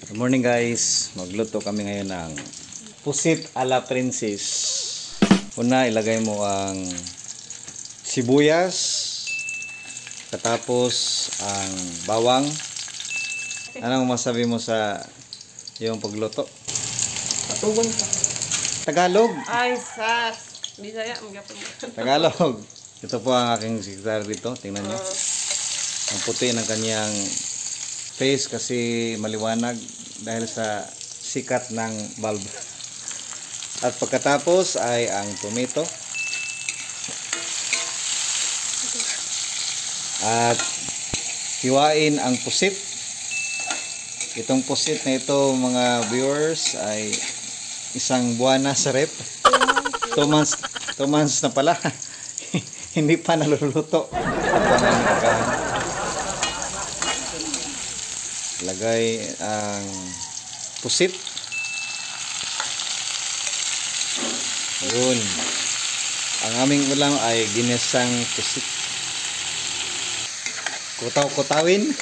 Good morning guys, magluto kami ngayon ng pusit a la princess. Una, ilagay mo ang sibuyas, katapos ang bawang. Anong masabi mo sa yung pagluto? Patugon ka. Tagalog. Ay, sas. Bisaya, magyapon mo. Tagalog. Ito po ang aking sekretary dito. Tingnan nyo. Ang puti ng kanyang face kasi maliwanag dahil sa sikat ng bulb. At pagkatapos ay ang tomato. At hiwain ang pusit. Itong pusit na ito mga viewers ay isang buwan na sa rep. 2 months na pala. Hindi pa naluluto. Lagay ang pusit. Yun. Ang aming ulam ay ginisang pusit. Kutaw-kutawin.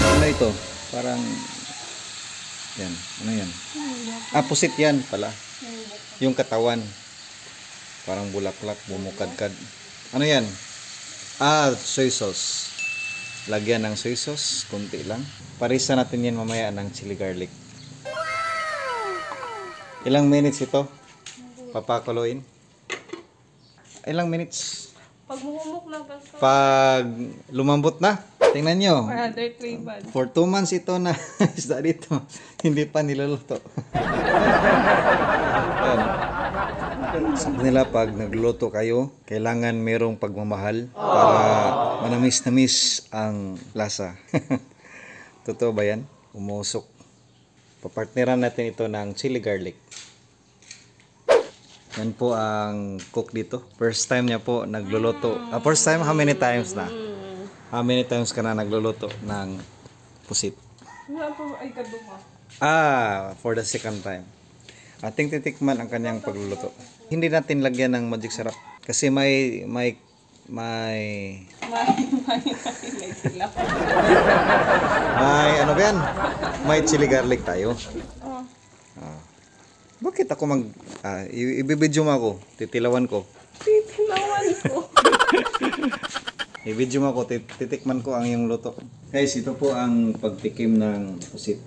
Ano ito? Parang yan. Ano yan? Pusit yan pala. Yung katawan. Parang bulaklak, bumukadkad. Ano yan? Soy sauce. Lagyan ng soy sauce, kunti lang. Parisa natin yan mamaya ng chili garlic. Ilang minutes ito? Papakuloyin? Ilang minutes? Pag humumok na basta. Pag lumambot na, tingnan nyo. For 2 months ito na isda dito. Hindi pa niluluto. Sabi nila pag nagluluto kayo, kailangan merong pagmamahal para manamis-namis ang lasa. Totoo ba yan? Umusok. Papartneran natin ito ng chili garlic. Yan po ang cook dito. First time niya po nagluluto. First time, how many times na? How many times ka na nagluluto ng pusit? Ay, kaduma. For the second time. Ating titikman ang kanyang pagluluto. Hindi natin lagyan ng magic sarap kasi may ano ba yan? May chili garlic tayo. Bakit ako ibibidyo mo ako? Titilawan ko. Titilawan ko. Ibidyo mo ako, titikman ko ang iyong luto. Guys, ito po ang pagtikim ng pusit.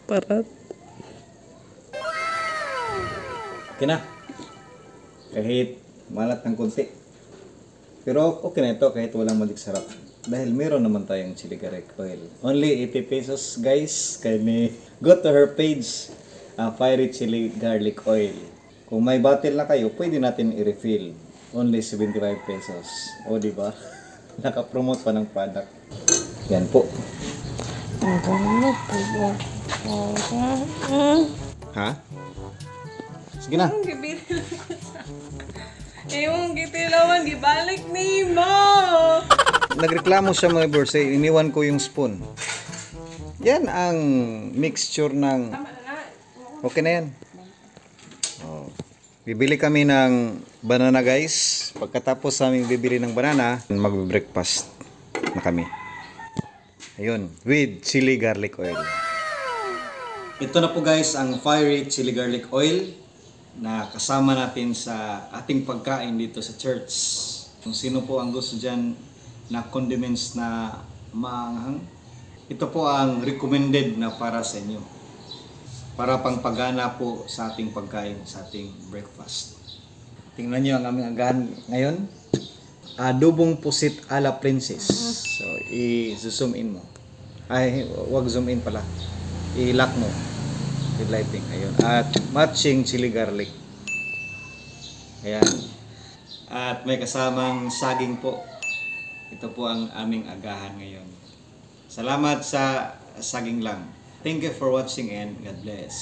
Parat. Okay na. Kahit malat ng konti. Pero okay na ito kahit walang magic sarap. Dahil meron naman tayong chili garlic oil. Only 80 pesos guys. Go to her page. Fiery chili garlic oil. Kung may bottle na kayo, pwede natin i-refill. Only 75 pesos. O diba? Naka-promote pa ng product. Yan po. Ha? Sige na. Yung gitilawan, gibalik ni mo. Nagreklamo siya mga viewers, iniwan ko yung spoon. Yan ang mixture ng... Okay na yan. Bibili kami ng banana guys. Pagkatapos aming bibili ng banana, mag-breakfast na kami. Ayun, with chili garlic oil. Ito na po guys ang fiery chili garlic oil na kasama natin sa ating pagkain dito sa church. Kung sino po ang gusto dyan na condiments na maanghang, ito po ang recommended na para sa inyo. Para pangpagana po sa ating pagkain, sa ating breakfast. Tingnan nyo ang aming agahan ngayon. Adobong pusit a la princess. So, i-zoom in mo. Ay, wag zoom in pala. I-lock mo. With lighting. Ayun. At matching chili garlic. Ayan. At may kasamang saging po. Ito po ang aming agahan ngayon. Salamat sa saging lang. Thank you for watching and God bless.